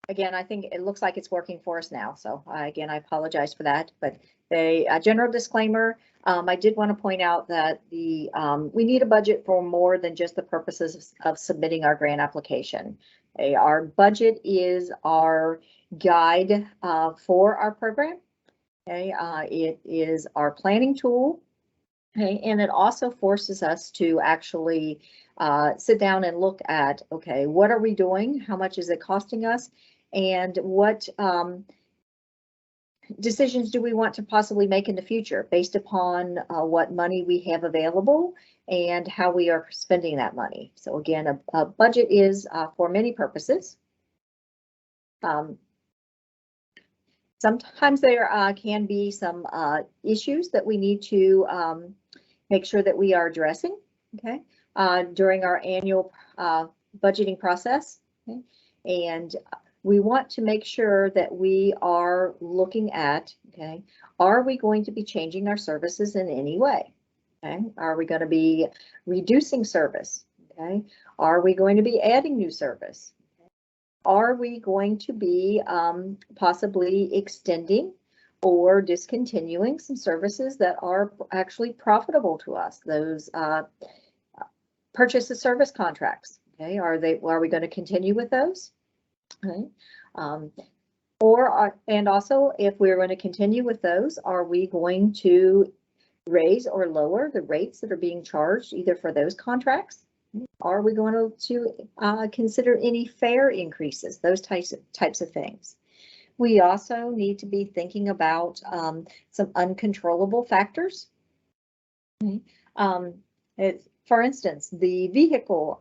Again, I think it looks like it's working for us now. So again, I apologize for that, but a general disclaimer. I did want to point out that we need a budget for more than just the purposes of submitting our grant application. Our budget is our guide for our program. Okay, it is our planning tool. Okay, and it also forces us to actually sit down and look at, okay, what are we doing? How much is it costing us? And what decisions do we want to possibly make in the future based upon what money we have available and how we are spending that money? So again, a budget is for many purposes. Sometimes there can be some issues that we need to make sure that we are addressing, okay, during our annual budgeting process. Okay? And we want to make sure that we are looking at, okay, are we going to be changing our services in any way? Okay, are we going to be reducing service? Okay, are we going to be adding new service? Are we going to be possibly extending or discontinuing some services that are actually profitable to us? Those purchase of service contracts. Okay, are we going to continue with those? Okay. And also, if we're going to continue with those, are we going to raise or lower the rates that are being charged either for those contracts? Are we going to consider any fare increases? Those types of things. We also need to be thinking about some uncontrollable factors. Okay. For instance, the vehicle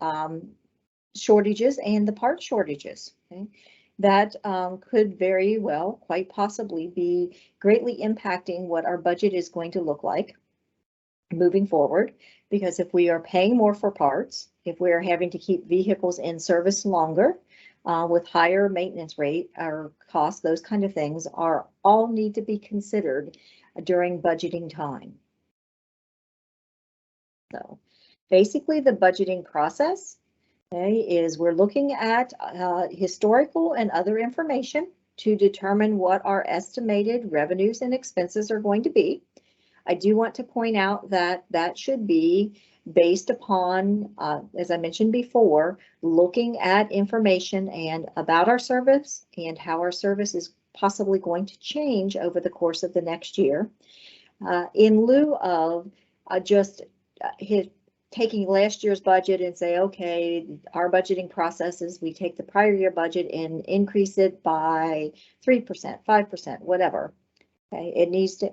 shortages and the part shortages. Okay. That could very well, quite possibly, be greatly impacting what our budget is going to look like moving forward, because if we are paying more for parts, if we are having to keep vehicles in service longer with higher maintenance rate or costs, those kind of things are all need to be considered during budgeting time. So basically the budgeting process, okay, is we're looking at historical and other information to determine what our estimated revenues and expenses are going to be. I do want to point out that that should be based upon, as I mentioned before, looking at information and about our service and how our service is possibly going to change over the course of the next year, in lieu of just taking last year's budget and say, okay, our budgeting process is we take the prior year budget and increase it by 3%, 5%, whatever. Okay, it needs to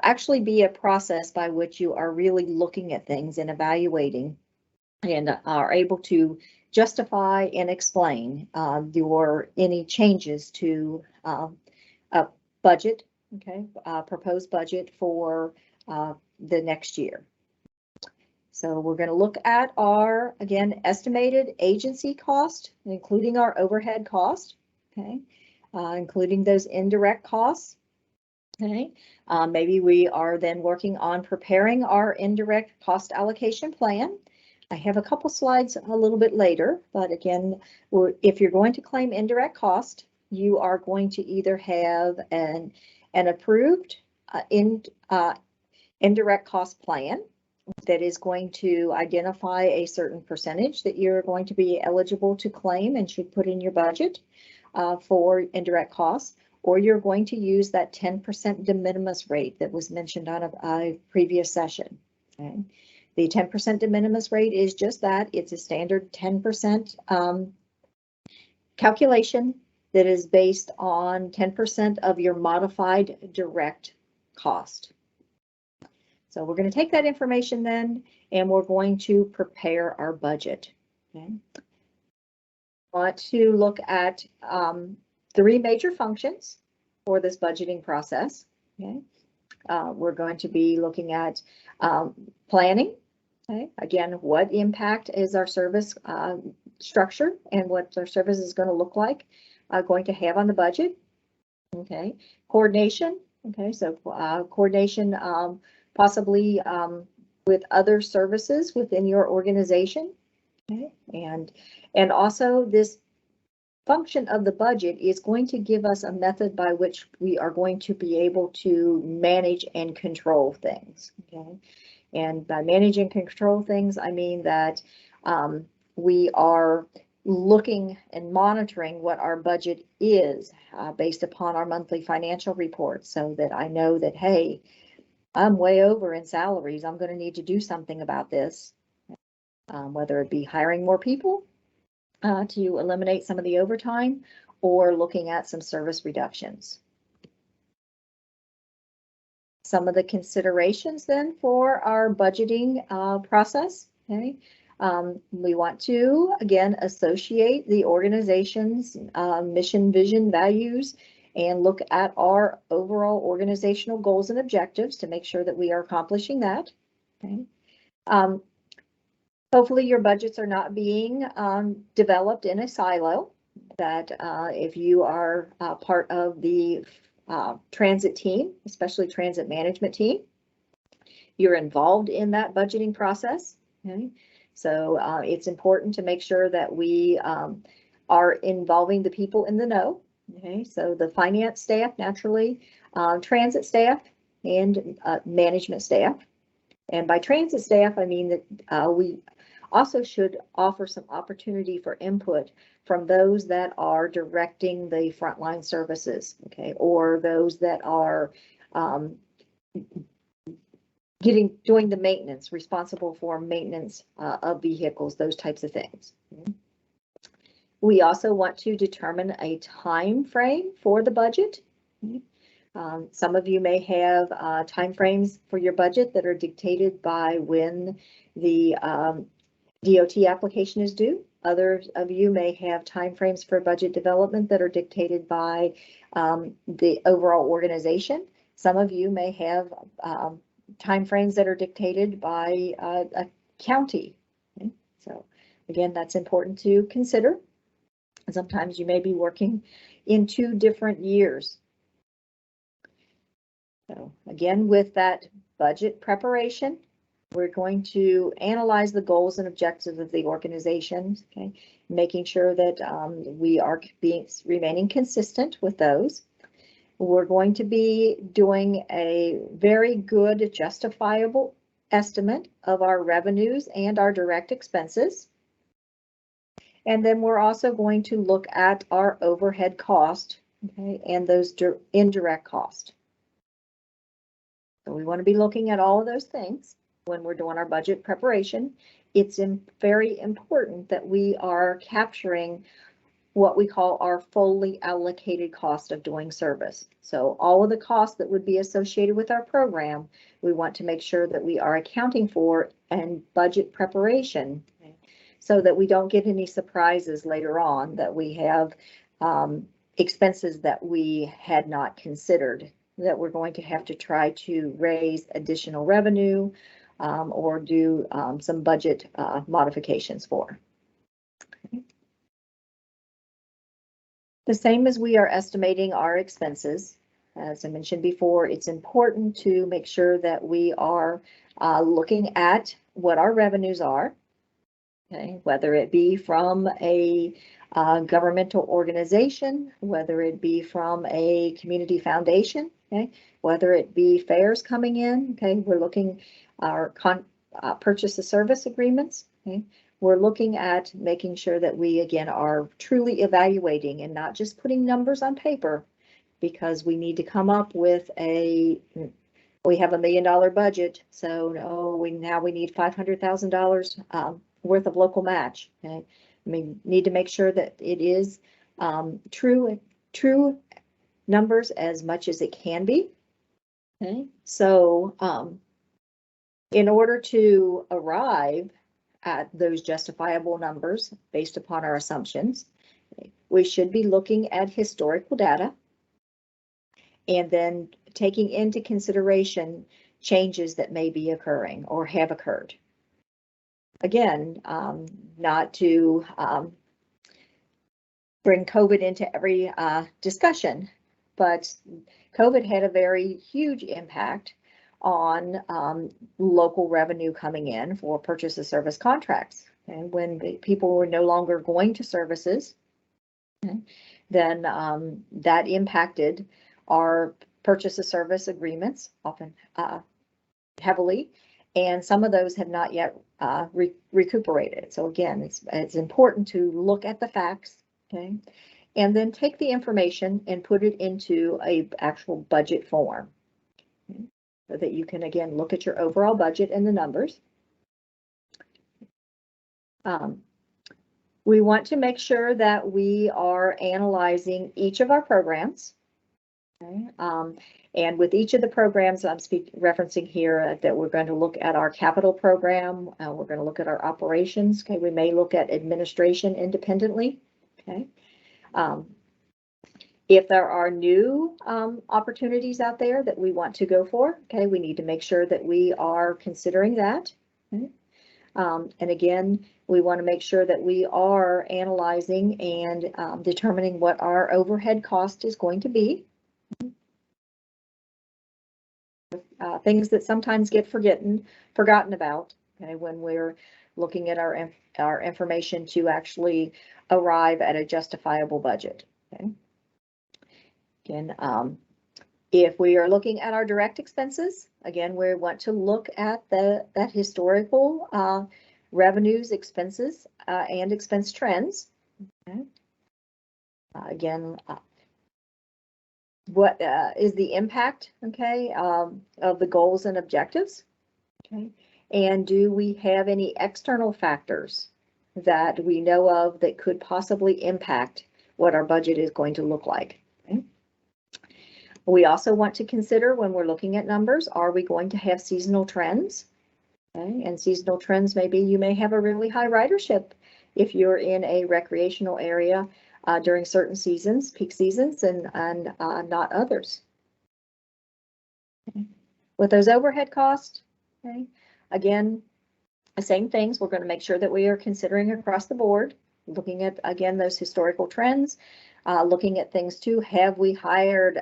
actually be a process by which you are really looking at things and evaluating and are able to justify and explain any changes to a budget, okay, proposed budget for the next year. So we're going to look at our, again, estimated agency cost, including our overhead cost, okay, including those indirect costs. Okay, maybe we are then working on preparing our indirect cost allocation plan. I have a couple slides a little bit later, but again, if you're going to claim indirect cost, you are going to either have an approved indirect cost plan that is going to identify a certain percentage that you're going to be eligible to claim and should put in your budget for indirect costs, or you're going to use that 10% de minimis rate that was mentioned on a previous session. Okay. The 10% de minimis rate is just that. It's a standard 10% calculation that is based on 10% of your modified direct cost. So we're going to take that information then, and we're going to prepare our budget. Okay. Want to look at three major functions for this budgeting process. Okay. We're going to be looking at planning. Okay. Again, what impact is our service structure and what our service is going to look like going to have on the budget. Okay. Coordination. Okay. So coordination possibly with other services within your organization. Okay. And also this function of the budget is going to give us a method by which we are going to be able to manage and control things. Okay, and by manage and control things, I mean that we are looking and monitoring what our budget is based upon our monthly financial reports, so that I know that, hey, I'm way over in salaries. I'm going to need to do something about this, whether it be hiring more people to eliminate some of the overtime or looking at some service reductions. Some of the considerations then for our budgeting process, okay? We want to, again, associate the organization's mission, vision, values, and look at our overall organizational goals and objectives to make sure that we are accomplishing that. Okay. Hopefully your budgets are not being developed in a silo, that if you are part of the transit team, especially transit management team, you're involved in that budgeting process. Okay. So it's important to make sure that we are involving the people in the know. Okay. So the finance staff, naturally, transit staff, and management staff. And by transit staff, I mean that we also should offer some opportunity for input from those that are directing the frontline services, okay, or those that are doing the maintenance, responsible for maintenance of vehicles, those types of things. Okay. We also want to determine a time frame for the budget. Okay. Some of you may have time frames for your budget that are dictated by when the DOT application is due. Others of you may have time frames for budget development that are dictated by the overall organization. Some of you may have time frames that are dictated by a county. Okay? So again, that's important to consider. Sometimes you may be working in 2 different years. So again, with that budget preparation, we're going to analyze the goals and objectives of the organization, okay, making sure that we are remaining consistent with those. We're going to be doing a very good justifiable estimate of our revenues and our direct expenses. And then we're also going to look at our overhead cost, okay, and those indirect costs. So we want to be looking at all of those things when we're doing our budget preparation. It's very important that we are capturing what we call our fully allocated cost of doing service. So all of the costs that would be associated with our program, we want to make sure that we are accounting for and budget preparation, okay, so that we don't get any surprises later on that we have expenses that we had not considered, that we're going to have to try to raise additional revenue or do some budget modifications for. Okay. The same as we are estimating our expenses. As I mentioned before, it's important to make sure that we are looking at what our revenues are, okay, whether it be from a governmental organization, whether it be from a community foundation, okay, whether it be fares coming in, okay, we're looking our purchase of service agreements, okay. We're looking at making sure that we, again, are truly evaluating and not just putting numbers on paper, because we need to come up with we have $1 million budget, so no, we need $500,000 worth of local match. Okay, we need to make sure that it is true numbers as much as it can be. Okay, so in order to arrive at those justifiable numbers based upon our assumptions, we should be looking at historical data and then taking into consideration changes that may be occurring or have occurred. Again, not to bring COVID into every discussion, but COVID had a very huge impact on local revenue coming in for purchase of service contracts. And when people were no longer going to services, Okay. Then that impacted our purchase of service agreements often heavily, and some of those have not yet recuperated. So again, it's important to look at the facts, okay, and then take the information and put it into a actual budget form, okay? So that you can again look at your overall budget and the numbers. We want to make sure that we are analyzing each of our programs. Okay. And with each of the programs I'm referencing here, that we're going to look at our capital program, we're going to look at our operations. Okay, we may look at administration independently. Okay, if there are new opportunities out there that we want to go for, okay, we need to make sure that we are considering that. Okay. And again, we want to make sure that we are analyzing and determining what our overhead cost is going to be. Things that sometimes get forgotten about, okay, when we're looking at our information to actually arrive at a justifiable budget. Okay. Again, if we are looking at our direct expenses, again, we want to look at that historical revenues, expenses, and expense trends. Okay. Again, what is the impact, okay, of the goals and objectives, okay, and do we have any external factors that we know of that could possibly impact what our budget is going to look like, okay? We also want to consider when we're looking at numbers, are we going to have seasonal trends? Okay, and seasonal trends maybe you may have a really high ridership if you're in a recreational area during certain seasons, peak seasons, and not others. Okay. With those overhead costs, okay, again, the same things. We're going to make sure that we are considering across the board, looking at, again, those historical trends, looking at things too. Have we hired,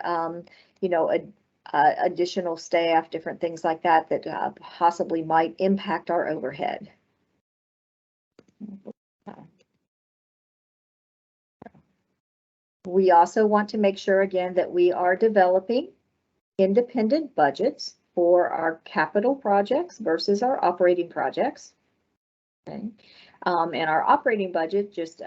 you know, additional staff, different things like that, that possibly might impact our overhead? We also want to make sure, again, that we are developing independent budgets for our capital projects versus our operating projects. Okay. And our operating budget, just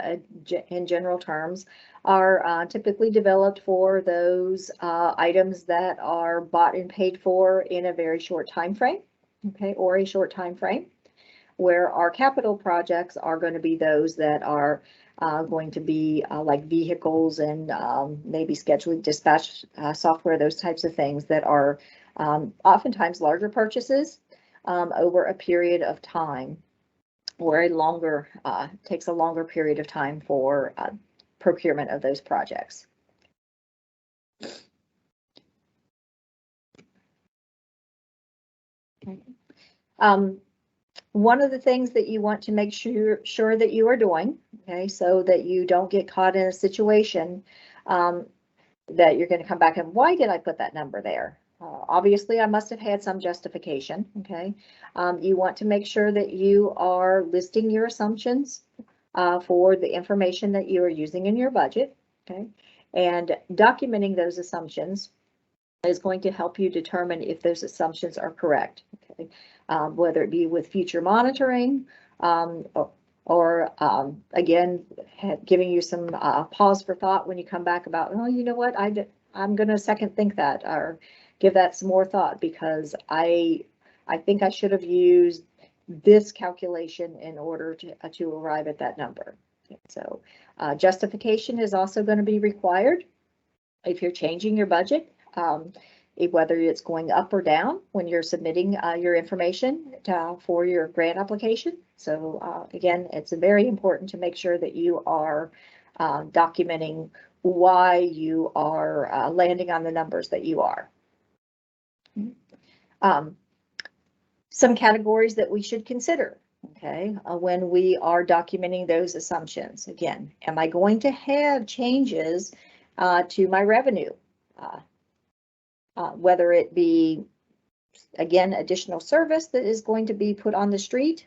in general terms, are typically developed for those items that are bought and paid for in a very short time frame, okay, or a short time frame, where our capital projects are going to be those that are going to be like vehicles and maybe scheduling dispatch software, those types of things that are oftentimes larger purchases over a period of time, or a longer, takes a longer period of time for procurement of those projects. Okay. One of the things that you want to make sure that you are doing, okay, so that you don't get caught in a situation that you're going to come back and, why did I put that number there? Obviously, I must have had some justification, okay? You want to make sure that you are listing your assumptions for the information that you are using in your budget, okay? And documenting those assumptions is going to help you determine if those assumptions are correct, okay? Whether it be with future monitoring or again, giving you some pause for thought when you come back about, oh, you know what, I'm going to second think that, or give that some more thought, because I think I should have used this calculation in order to arrive at that number. So justification is also going to be required if you're changing your budget, whether it's going up or down when you're submitting your information for your grant application. So again, it's very important to make sure that you are documenting why you are landing on the numbers that you are. Some categories that we should consider, okay, when we are documenting those assumptions. Again, am I going to have changes to my revenue? Whether it be, again, additional service that is going to be put on the street,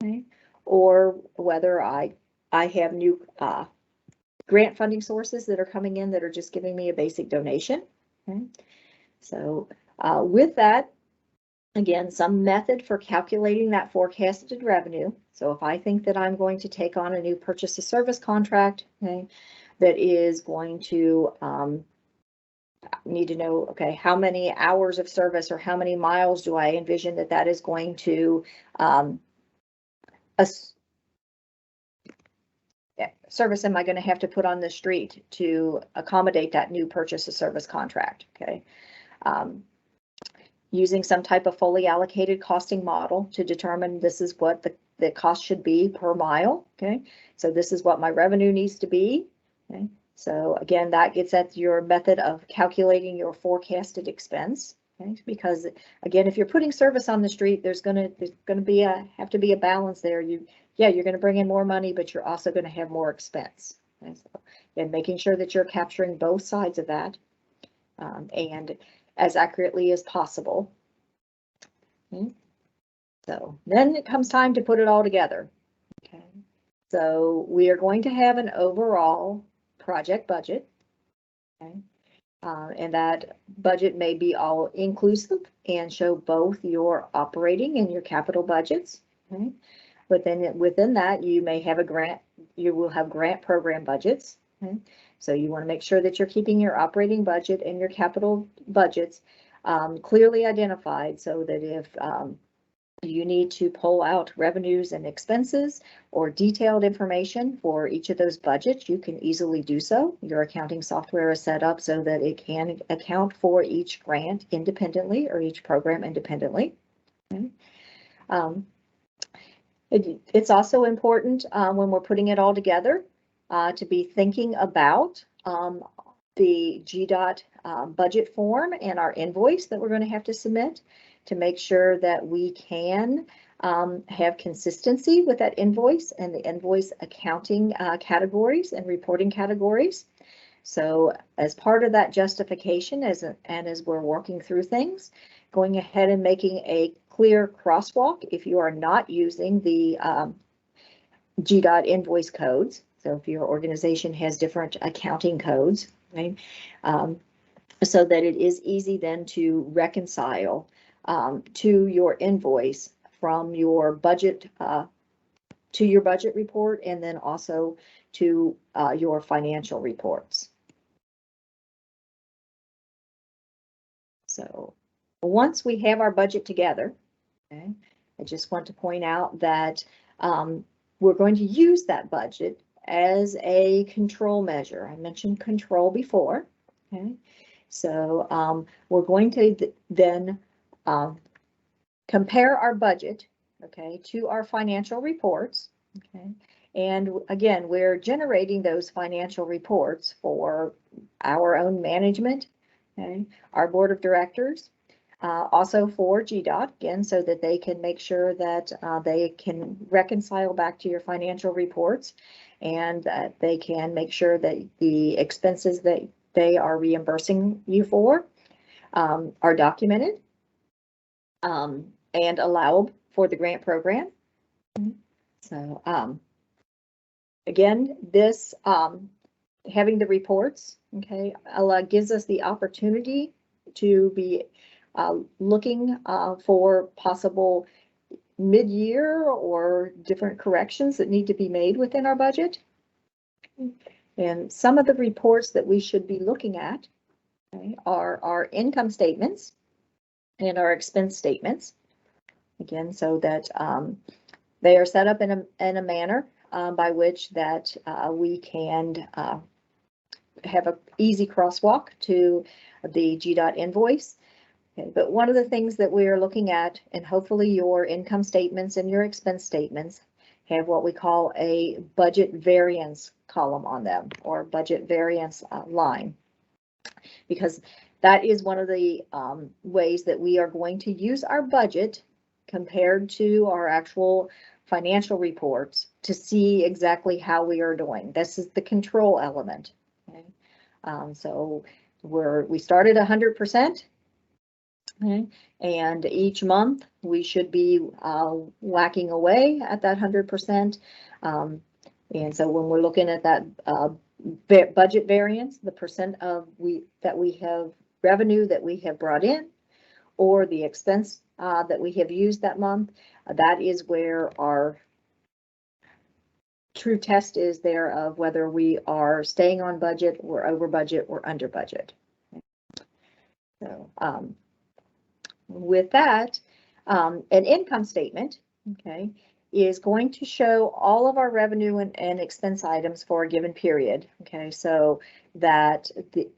okay, or whether I have new grant funding sources that are coming in that are just giving me a basic donation. Okay. So with that, again, some method for calculating that forecasted revenue. So if I think that I'm going to take on a new purchase of service contract, okay, that is going to need to know, okay, how many hours of service or how many miles do I envision that that is going to service am I going to have to put on the street to accommodate that new purchase of service contract, okay? Using some type of fully allocated costing model to determine this is what the cost should be per mile, okay? So this is what my revenue needs to be, okay? So again, that gets at your method of calculating your forecasted expense, okay? Because again, if you're putting service on the street, there's gonna be have to be a balance there. You're gonna bring in more money, but you're also gonna have more expense. Okay? So, and making sure that you're capturing both sides of that, and as accurately as possible. Okay. So then it comes time to put it all together. Okay. So we are going to have an overall project budget. Okay. And that budget may be all inclusive and show both your operating and your capital budgets. Okay. But then within that, you may have you will have grant program budgets. Okay. So you want to make sure that you're keeping your operating budget and your capital budgets clearly identified, so that if you need to pull out revenues and expenses or detailed information for each of those budgets, you can easily do so. Your accounting software is set up so that it can account for each grant independently or each program independently. Okay. It's also important when we're putting it all together to be thinking about the GDOT budget form and our invoice that we're going to have to submit, to make sure that we can have consistency with that invoice and the invoice accounting categories and reporting categories. So as part of that justification, as we're working through things, going ahead and making a clear crosswalk if you are not using the GDOT invoice codes. So if your organization has different accounting codes, right, so that it is easy then to reconcile to your invoice from your budget to your budget report, and then also to your financial reports. So once we have our budget together, okay, I just want to point out that we're going to use that budget as a control measure. I mentioned control before. Okay, so we're going to then compare our budget, okay, to our financial reports. Okay, and again, we're generating those financial reports for our own management, okay, our board of directors, also for GDOT, again, so that they can make sure that they can reconcile back to your financial reports, and that they can make sure that the expenses that they are reimbursing you for are documented and allowable for the grant program. So again, this having the reports, okay, gives us the opportunity to be looking for possible mid-year or different corrections that need to be made within our budget. And some of the reports that we should be looking at, okay, are our income statements and our expense statements. Again, so that they are set up in a manner by which that we can have an easy crosswalk to the GDOT invoice. Okay, but one of the things that we are looking at, and hopefully your income statements and your expense statements have what we call a budget variance column on them, or budget variance line, because that is one of the ways that we are going to use our budget compared to our actual financial reports to see exactly how we are doing. This is the control element. Okay? So we started 100%. Okay. And each month we should be whacking away at that 100%. And so when we're looking at that budget variance, the percent of that we have revenue that we have brought in, or the expense that we have used that month. That is where our true test is there of whether we are staying on budget, or over budget, or under budget. So with that, an income statement, okay, is going to show all of our revenue and expense items for a given period. Okay, so that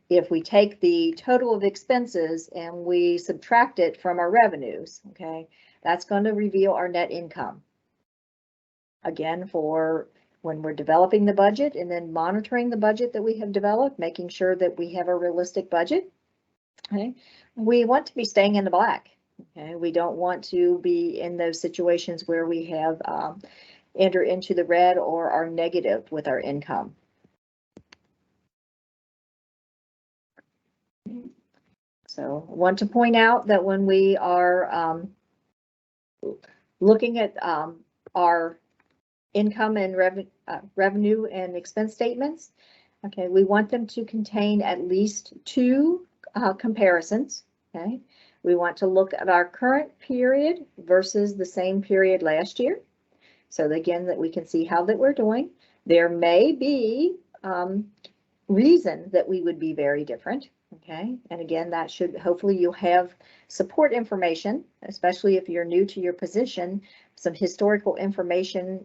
if we take the total of expenses and we subtract it from our revenues, okay, that's going to reveal our net income. Again, for when we're developing the budget and then monitoring the budget that we have developed, making sure that we have a realistic budget. Okay, we want to be staying in the black. Okay, we don't want to be in those situations where we have enter into the red or are negative with our income. So I want to point out that when we are looking at our income and revenue and expense statements, okay, we want them to contain at least two comparisons. Okay, we want to look at our current period versus the same period last year. So again, that we can see how that we're doing. There may be reason that we would be very different. Okay, and again, that should, hopefully you'll have support information, especially if you're new to your position, some historical information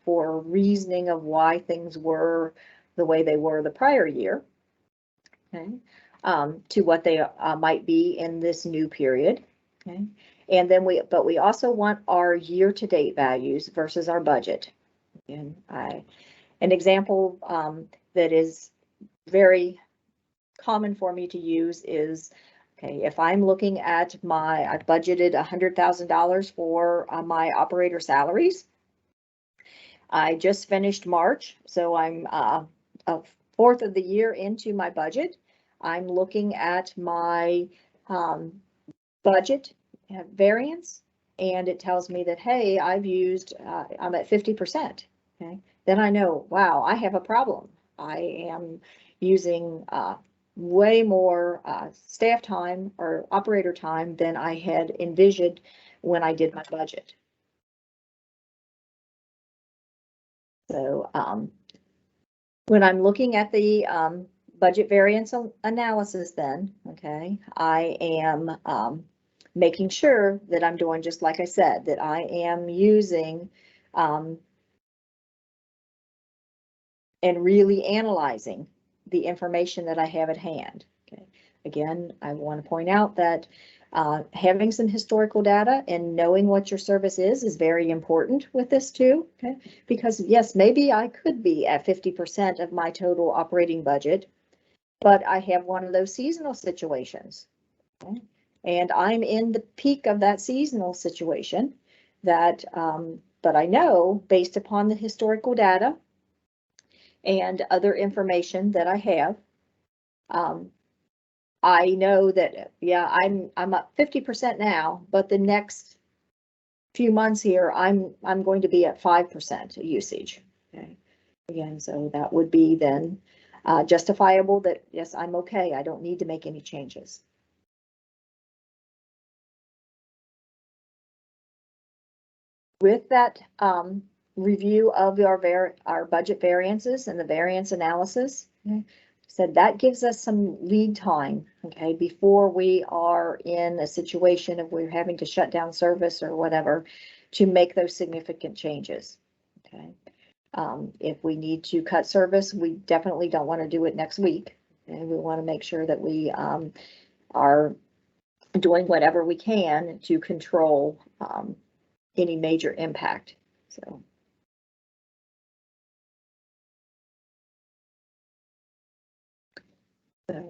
for reasoning of why things were the way they were the prior year. Okay, to what they might be in this new period. Okay, and then we also want our year-to-date values versus our budget. And an example that is very common for me to use is, okay, if I'm looking at I budgeted $100,000 for my operator salaries. I just finished March, so I'm a fourth of the year into my budget. I'm looking at my budget variance, and it tells me that, hey, I'm at 50%. Okay, then I know, wow, I have a problem. I am using way more staff time or operator time than I had envisioned when I did my budget. So when I'm looking at the budget variance analysis, then, okay, I am making sure that I'm doing just like I said, that I am using and really analyzing the information that I have at hand. Okay. Again, I want to point out that having some historical data and knowing what your service is very important with this too. Okay, because yes, maybe I could be at 50% of my total operating budget, but I have one of those seasonal situations. Okay? And I'm in the peak of that seasonal situation that, but I know based upon the historical data and other information that I have, I know that, yeah, I'm up 50% now, but the next few months here, I'm going to be at 5% usage. Okay, again, so that would be then justifiable that yes, I'm okay. I don't need to make any changes. With that review of our budget variances and the variance analysis, okay, said that gives us some lead time, okay, before we are in a situation of we're having to shut down service or whatever to make those significant changes. Okay, if we need to cut service, we definitely don't want to do it next week, and we want to make sure that we are doing whatever we can to control any major impact. So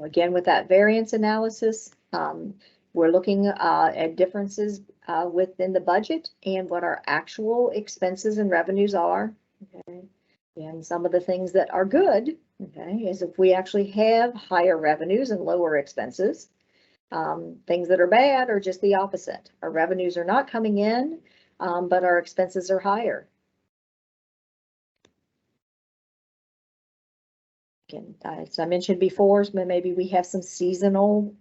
again, with that variance analysis, we're looking at differences within the budget and what our actual expenses and revenues are. Okay, and some of the things that are good, okay, is if we actually have higher revenues and lower expenses. Things that are bad are just the opposite. Our revenues are not coming in, but our expenses are higher. Again, as I mentioned before, maybe we have some seasonal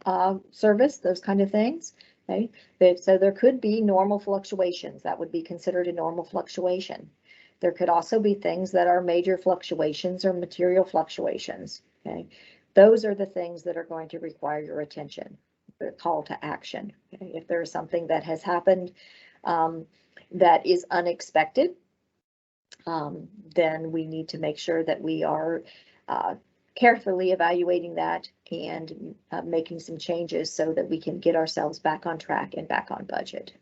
service, those kind of things. Okay, so there could be normal fluctuations. That would be considered a normal fluctuation. There could also be things that are major fluctuations or material fluctuations. Okay, those are the things that are going to require your attention, the call to action. Okay? If there is something that has happened that is unexpected, then we need to make sure that we are carefully evaluating that and making some changes so that we can get ourselves back on track and back on budget.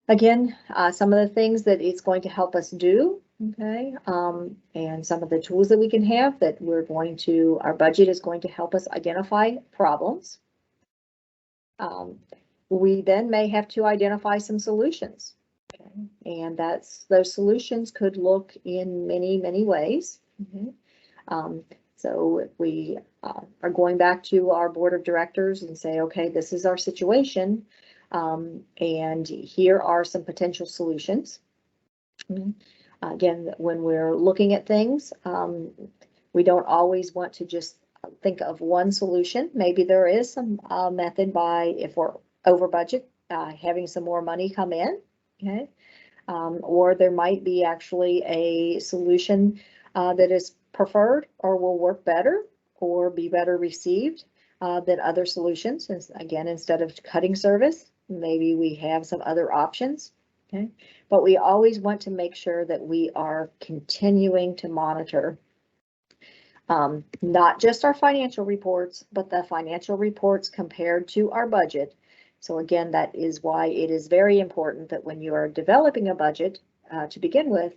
Again, some of the things that it's going to help us do, okay, and some of the tools that we can have that our budget is going to help us identify problems. We then may have to identify some solutions. Okay. And those solutions could look in many, many ways. Okay. So if we are going back to our board of directors and say, okay, this is our situation, and here are some potential solutions. Again, when we're looking at things, we don't always want to just think of one solution. Maybe there is some method by, if we're over budget, having some more money come in. Okay. Or there might be actually a solution that is preferred or will work better or be better received than other solutions. And again, instead of cutting service, maybe we have some other options. Okay, but we always want to make sure that we are continuing to monitor not just our financial reports, but the financial reports compared to our budget. So again, that is why it is very important that when you are developing a budget to begin with,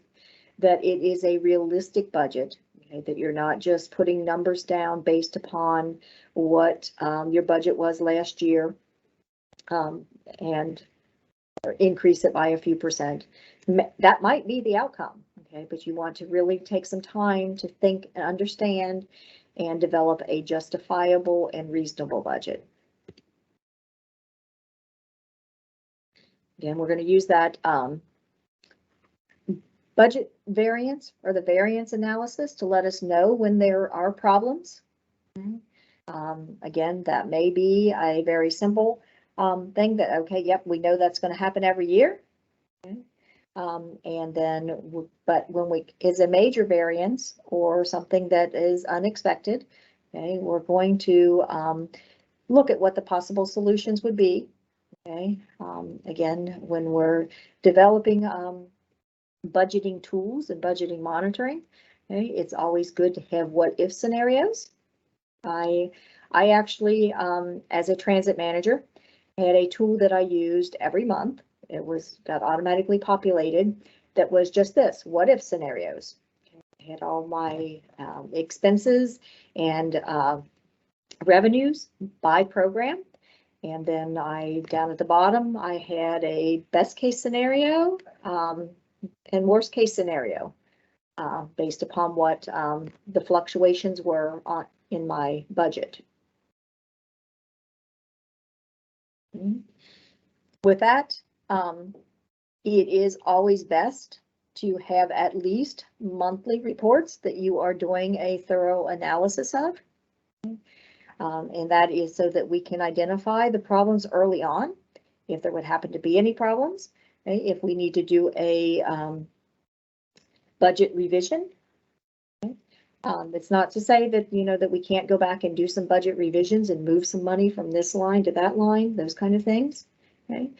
that it is a realistic budget, okay, that you're not just putting numbers down based upon what your budget was last year and increase it by a few percent. That might be the outcome, okay, but you want to really take some time to think and understand and develop a justifiable and reasonable budget. Again, we're going to use that budget variance or the variance analysis to let us know when there are problems. Again, that may be a very simple thing that, okay, yep, we know that's going to happen every year. Okay. And then, but when is a major variance or something that is unexpected, okay, we're going to look at what the possible solutions would be. Okay. Again, when we're developing budgeting tools and budgeting monitoring, okay, it's always good to have what if scenarios. I actually, as a transit manager, had a tool that I used every month. It got automatically populated. That was just this: what if scenarios. I had all my expenses and revenues by program, and then down at the bottom I had a best case scenario and worst case scenario based upon what the fluctuations were in my budget. With that, it is always best to have at least monthly reports that you are doing a thorough analysis of. And that is so that we can identify the problems early on, if there would happen to be any problems, okay? If we need to do a budget revision. Okay? It's not to say that, that we can't go back and do some budget revisions and move some money from this line to that line, those kind of things. Okay.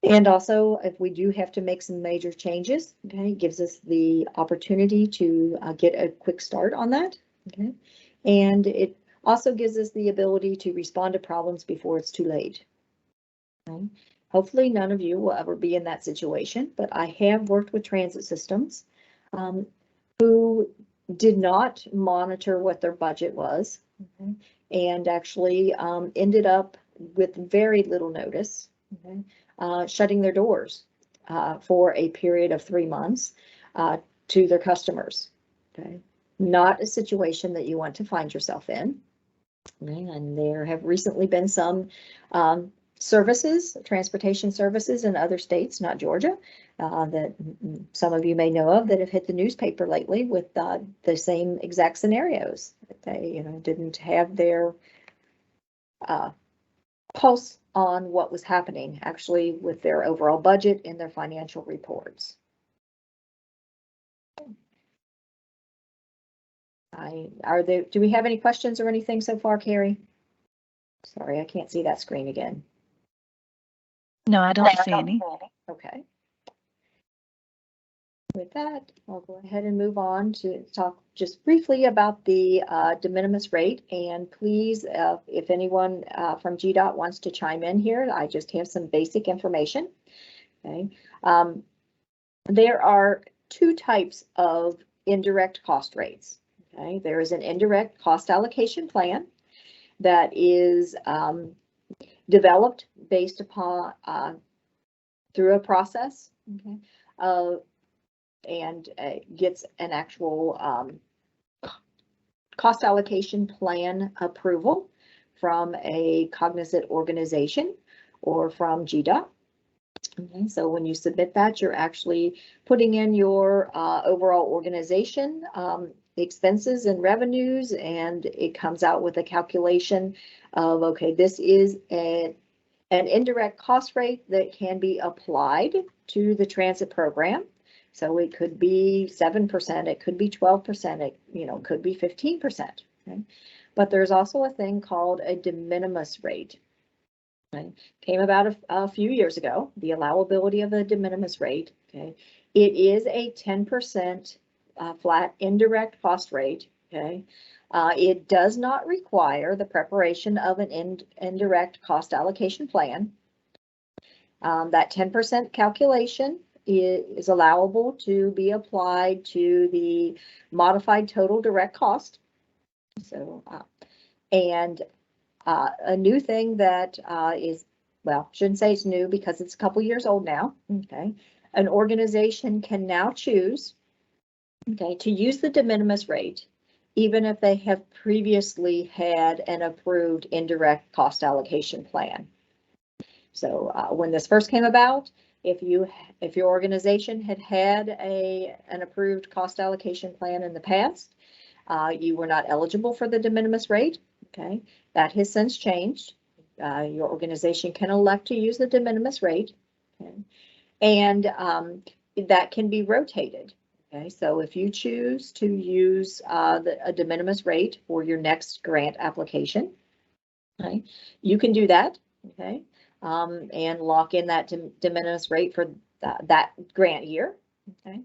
And also, if we do have to make some major changes, okay, it gives us the opportunity to get a quick start on that. Okay. And it also gives us the ability to respond to problems before it's too late. Okay. Hopefully none of you will ever be in that situation, but I have worked with transit systems who did not monitor what their budget was, okay, and actually ended up with very little notice, okay, shutting their doors for a period of 3 months to their customers. Okay, not a situation that you want to find yourself in. Okay? And there have recently been some services, transportation services in other states, not Georgia, that some of you may know of that have hit the newspaper lately with the same exact scenarios. That they, didn't have their pulse on what was happening actually with their overall budget and their financial reports. Do we have any questions or anything so far, Carrie? Sorry, I can't see that screen again. No, I don't see any. Okay. With that, I'll go ahead and move on to talk just briefly about the de minimis rate. And please, if anyone from GDOT wants to chime in here, I just have some basic information. Okay. There are two types of indirect cost rates. Okay. There is an indirect cost allocation plan that is developed based upon through a process, okay, and gets an actual cost allocation plan approval from a cognizant organization or from GDOT. Okay, so when you submit that, you're actually putting in your overall organization expenses and revenues, and it comes out with a calculation of, okay, this is an indirect cost rate that can be applied to the transit program. So it could be 7%, it could be 12%, it could be 15%. Okay? But there's also a thing called a de minimis rate. Okay? Came about a few years ago, the allowability of a de minimis rate. Okay? It is a 10% flat indirect cost rate. Okay? It does not require the preparation of an indirect cost allocation plan. That 10% calculation is allowable to be applied to the modified total direct cost. So, and a new thing that is, well, shouldn't say it's new because it's a couple years old now. Okay, an organization can now choose, okay, to use the de minimis rate, even if they have previously had an approved indirect cost allocation plan. So when this first came about, if your organization had an approved cost allocation plan in the past, you were not eligible for the de minimis rate. Okay, that has since changed. Your organization can elect to use the de minimis rate, okay? And that can be rotated. Okay, so if you choose to use a de minimis rate for your next grant application, okay, you can do that. Okay. And lock in that de minimis rate for that grant year. Okay.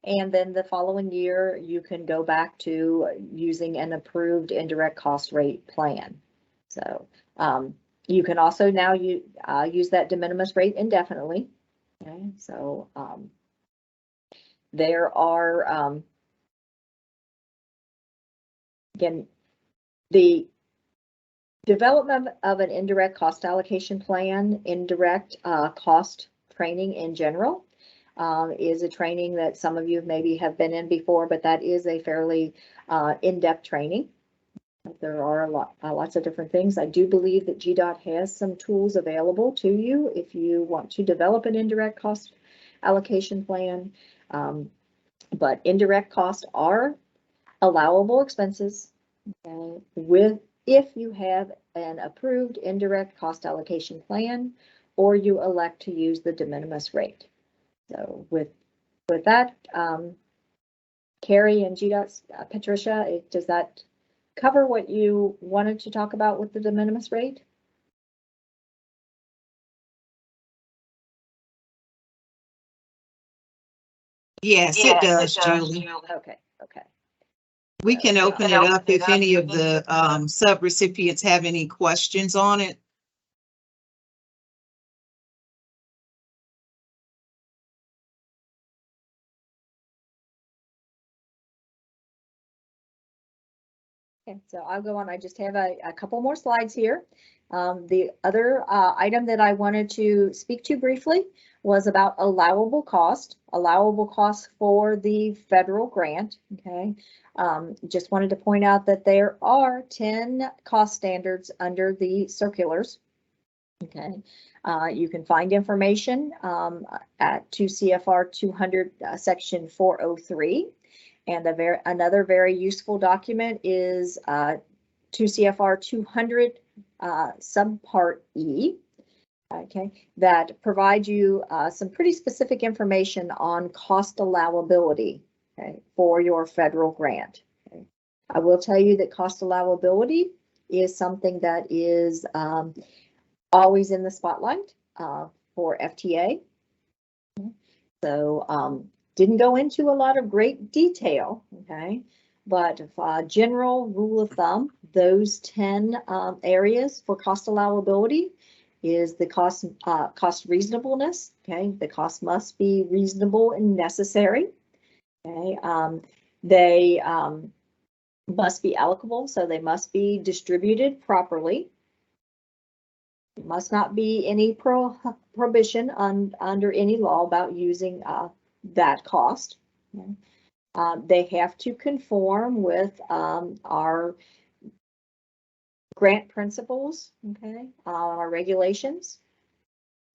And then the following year, you can go back to using an approved indirect cost rate plan. So you can also now use that de minimis rate indefinitely. Okay. So there are, again, the development of an indirect cost allocation plan, indirect cost training in general, is a training that some of you maybe have been in before, but that is a fairly in-depth training. There are lots of different things. I do believe that GDOT has some tools available to you if you want to develop an indirect cost allocation plan. But indirect costs are allowable expenses, okay, if you have an approved indirect cost allocation plan, or you elect to use the de minimis rate. So with that, Carrie and GDOT's Patricia, does that cover what you wanted to talk about with the de minimis rate? Yes, it does, Julie. Okay. We can open it up if any of the sub-recipients have any questions on it. Okay, so I'll go on. I just have a couple more slides here. The other item that I wanted to speak to briefly was about allowable cost for the federal grant. Okay, just wanted to point out that there are 10 cost standards under the circulars. Okay, you can find information at 2 CFR 200 section 403. And another very useful document is 2 CFR 200 subpart E. Okay, that provides you some pretty specific information on cost allowability, okay, for your federal grant. Okay. I will tell you that cost allowability is something that is always in the spotlight for FTA. So didn't go into a lot of great detail, okay, but general rule of thumb, those 10 areas for cost allowability is the cost reasonableness, okay, the cost must be reasonable and necessary, okay, they must be allocable, so they must be distributed properly. There must not be any prohibition under any law about using that cost. Okay. They have to conform with our grant principles, okay, our regulations,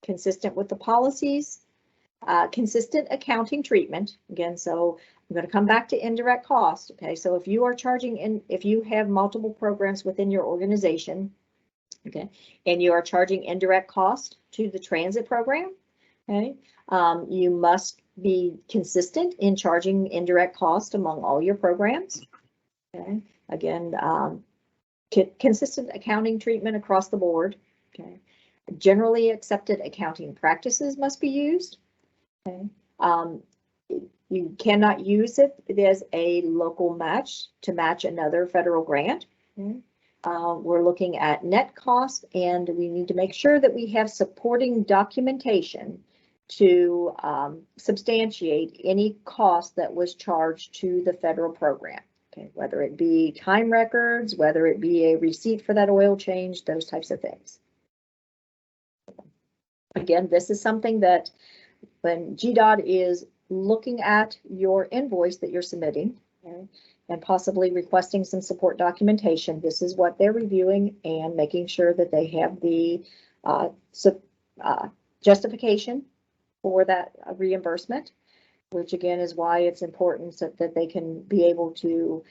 consistent with the policies, consistent accounting treatment. Again, so I'm going to come back to indirect cost. Okay, so if you are if you have multiple programs within your organization, okay, and you are charging indirect cost to the transit program, okay, you must be consistent in charging indirect cost among all your programs. Okay, again, consistent accounting treatment across the board. Okay, generally accepted accounting practices must be used. Okay, you cannot use it as a local match to match another federal grant. Okay. We're looking at net cost, and we need to make sure that we have supporting documentation to substantiate any cost that was charged to the federal program. Okay, whether it be time records, whether it be a receipt for that oil change, those types of things. Again, this is something that when GDOT is looking at your invoice that you're submitting, okay, and possibly requesting some support documentation, this is what they're reviewing and making sure that they have the justification for that reimbursement, which again is why it's important so that they can be able to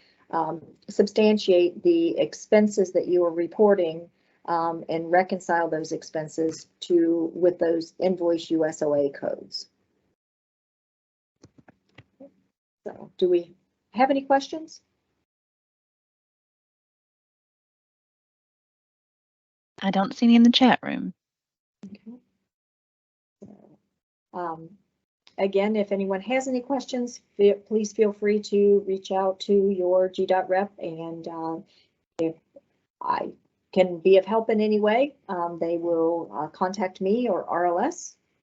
substantiate the expenses that you are reporting and reconcile those expenses with those invoice USOA codes. So do we have any questions? I don't see any in the chat room. Okay. So, again, if anyone has any questions, please feel free to reach out to your GDOT rep, and if I can be of help in any way, they will contact me or RLS,